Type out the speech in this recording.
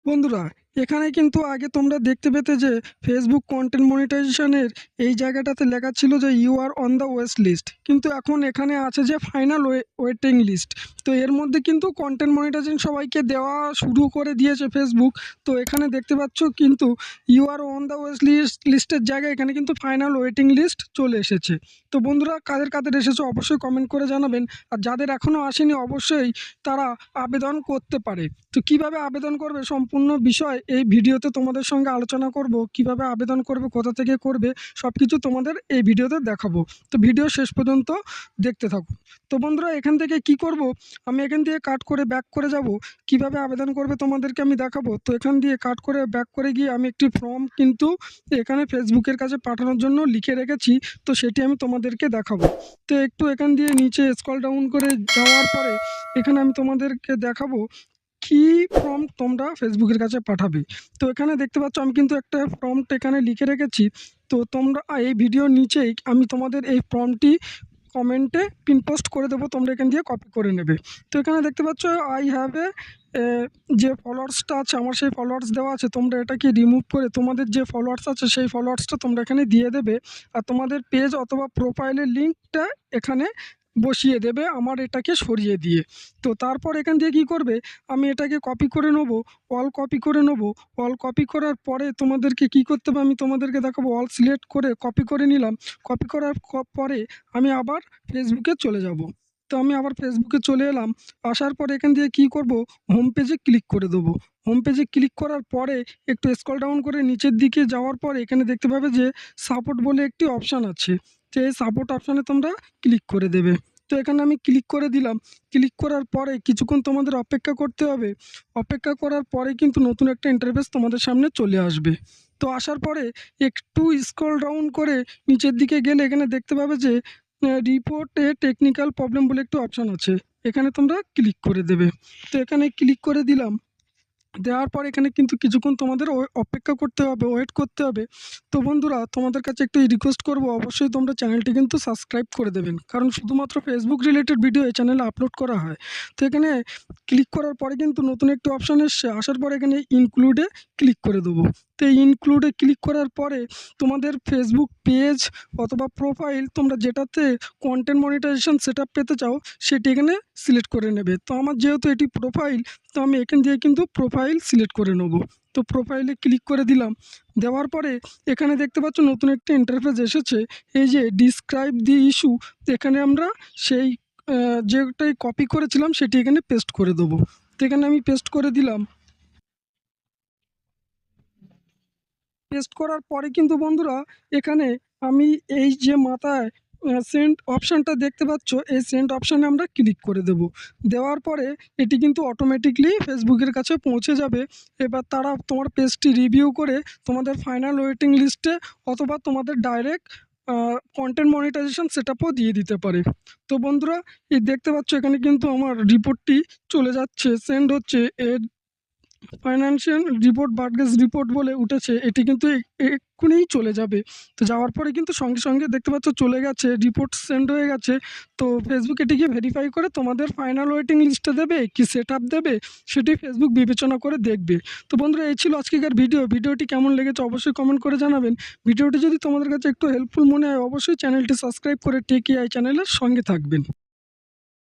বন্ধুরা, এখানে কিন্তু আগে তোমরা দেখতে পেতে যে ফেসবুক কন্টেন্ট মনিটাইজেশনের এই জায়গাটাতে লেখা ছিল যে you are on the waste list, কিন্তু এখন এখানে আছে যে ফাইনাল ওয়েটিং লিস্ট। তো এর মধ্যে কিন্তু কন্টেন্ট মনিটাইজেশন সবাইকে দেওয়া শুরু করে দিয়েছে ফেসবুক। তো এখানে দেখতে পাচ্ছ কিন্তু you are on the waste লিস্টের জায়গায় এখানে কিন্তু ফাইনাল ওয়েটিং লিস্ট চলে এসেছে। তো বন্ধুরা, কাদের কাদের এসেছে অবশ্যই কমেন্ট করে জানাবেন, আর যাদের এখনও আসেনি অবশ্যই তারা আবেদন করতে পারে। তো কিভাবে আবেদন করবে সম্পূর্ণ বিষয় এই ভিডিওতে তোমাদের সঙ্গে আলোচনা করব। কিভাবে আবেদন করবে, কোথা থেকে করবে, সব কিছু তোমাদের এই ভিডিওতে দেখাবো। তো ভিডিও শেষ পর্যন্ত দেখতে থাকুন। তো বন্ধুরা, এখান থেকে কি করব, আমি এখান দিয়ে কাট করে ব্যাক করে যাব। কিভাবে আবেদন করবে তোমাদেরকে আমি দেখাবো। তো এখান দিয়ে কাট করে ব্যাক করে গিয়ে আমি একটি ফর্ম কিন্তু এখানে ফেসবুকের কাছে পাঠানোর জন্য লিখে রেখেছি। তো সেটি আমি তোমাদেরকে দেখাবো। তো একটু এখান দিয়ে নিচে স্ক্রল ডাউন করে যাওয়ার পরে এখানে আমি তোমাদেরকে দেখাবো কি ফর্ম তোমরা ফেসবুকের কাছে পাঠাবে। তো এখানে দেখতে পাচ্ছ আমি কিন্তু একটা প্রম্পট এখানে লিখে রেখেছি। তো তোমরা এই ভিডিওর নিচেই আমি তোমাদের এই ফর্মটি কমেন্টে পিন পোস্ট করে দেবো, তোমরা এখান দিয়ে কপি করে নেবে। তো এখানে দেখতে পাচ্ছ আই হ্যাভ যে ফলোয়ার্সটা আছে আমার, সেই ফলোয়ার্স দেওয়া আছে। তোমরা এটাকে রিমুভ করে তোমাদের যে ফলোয়ার্স আছে সেই ফলোয়ার্সটা তোমরা এখানে দিয়ে দেবে, আর তোমাদের পেজ অথবা প্রোফাইলের লিঙ্কটা এখানে বসিয়ে দেবে আমার এটাকে সরিয়ে দিয়ে। তো তারপর এখান দিয়ে কি করবে, আমি এটাকে কপি করে নেব, অল কপি করে নেব। অল কপি করার পরে তোমাদেরকে কি করতে হবে আমি তোমাদেরকে দেখাবো। অল সিলেক্ট করে কপি করে নিলাম। কপি করার পরে আমি আবার ফেসবুকে চলে যাব। তো আমি আবার ফেসবুকে চলে এলাম। আসার পরে এখান দিয়ে কি করব, হোম পেজে ক্লিক করে দেবো। হোম পেজে ক্লিক করার পরে একটু স্ক্রল ডাউন করে নিচের দিকে যাওয়ার পরে এখানে দেখতে পাবে যে সাপোর্ট বলে একটি অপশান আছে। তো এই সাপোর্ট অপশানে তোমরা ক্লিক করে দেবে। তো এখানে আমি ক্লিক করে দিলাম। ক্লিক করার পরে কিছুক্ষণ তোমাদের অপেক্ষা করতে হবে। অপেক্ষা করার পরে কিন্তু নতুন একটা ইন্টারফেস তোমাদের সামনে চলে আসবে। তো আসার পরে একটু স্ক্রল ডাউন করে নিচের দিকে গেলে এখানে দেখতে পাবে যে রিপোর্টে টেকনিক্যাল প্রবলেম বলে একটু অপশান আছে, এখানে তোমরা ক্লিক করে দেবে। তো এখানে ক্লিক করে দিলাম। দেওয়ার পর এখানে কিন্তু কিছুক্ষণ তোমাদের অপেক্ষা করতে হবে, ওয়েট করতে হবে। তো বন্ধুরা, তোমাদের কাছে একটু রিকোয়েস্ট করব, অবশ্যই তোমরা চ্যানেলটি কিন্তু সাবস্ক্রাইব করে দেবেন, কারণ শুধুমাত্র ফেসবুক রিলেটেড ভিডিও এই চ্যানেলে আপলোড করা হয়। তো এখানে ক্লিক করার পরে কিন্তু নতুন একটি অপশান এসছে। আসার পরে এখানে ইনক্লুডে ক্লিক করে দেবো। তো এই ইনক্লুডে ক্লিক করার পরে তোমাদের ফেসবুক পেজ অথবা প্রোফাইল তোমরা যেটাতে কন্টেন্ট মনিটাইজেশন সেটআপ পেতে চাও সেটি এখানে সিলেক্ট করে নেবে। তো আমার যেহেতু এটি প্রোফাইল, তো আমি এখান দিয়ে কিন্তু প্রোফাইল সিলেক্ট করে নেব। তো প্রোফাইলে ক্লিক করে দিলাম। দেওয়ার পরে এখানে দেখতে পাচ্ছ নতুন একটা ইন্টারফেস এসেছে, এই যে ডিসক্রাইব দি ইস্যু। এখানে আমরা সেই যেটাই কপি করেছিলাম সেটি এখানে পেস্ট করে দেবো। তো এখানে আমি পেস্ট করে দিলাম। পেস্ট করার পরে কিন্তু বন্ধুরা এখানে আমি এই যে মাথায় সেন্ড অপশানটা দেখতে পাচ্ছ, এই সেন্ড অপশানে আমরা ক্লিক করে দেব। দেওয়ার পরে এটি কিন্তু অটোমেটিকলি ফেসবুকের কাছে পৌঁছে যাবে। এবার তারা তোমার পেজটি রিভিউ করে তোমাদের ফাইনাল ওয়েটিং লিস্টে অথবা তোমাদের ডাইরেক্ট কন্টেন্ট মনিটাইজেশন সেটআপও দিয়ে দিতে পারে। তো বন্ধুরা, এই দেখতে পাচ্ছ এখানে কিন্তু আমার রিপোর্টটি চলে যাচ্ছে, সেন্ড হচ্ছে। এর ফাইন্যান্সিয়াল রিপোর্ট বার্গেস রিপোর্ট বলে উঠেছে, এটি কিন্তু এক্ষুনিই চলে যাবে। তো যাওয়ার পরে কিন্তু সঙ্গে সঙ্গে দেখতে পাচ্ছ চলে গেছে, রিপোর্ট সেন্ড হয়ে গেছে। তো ফেসবুক এটিকে ভেরিফাই করে তোমাদের ফাইনাল ওয়েটিং লিস্টে দেবে কি সেট আপ দেবে সেটি ফেসবুক বিবেচনা করে দেখবে। তো বন্ধুরা, এই ছিল আজকেকার ভিডিওটি কেমন লেগেছে অবশ্যই কমেন্ট করে জানাবেন। ভিডিওটি যদি তোমাদের কাছে একটু হেল্পফুল মনে হয় অবশ্যই চ্যানেলটি সাবস্ক্রাইব করে টেক এআই চ্যানেলের সঙ্গে থাকবেন।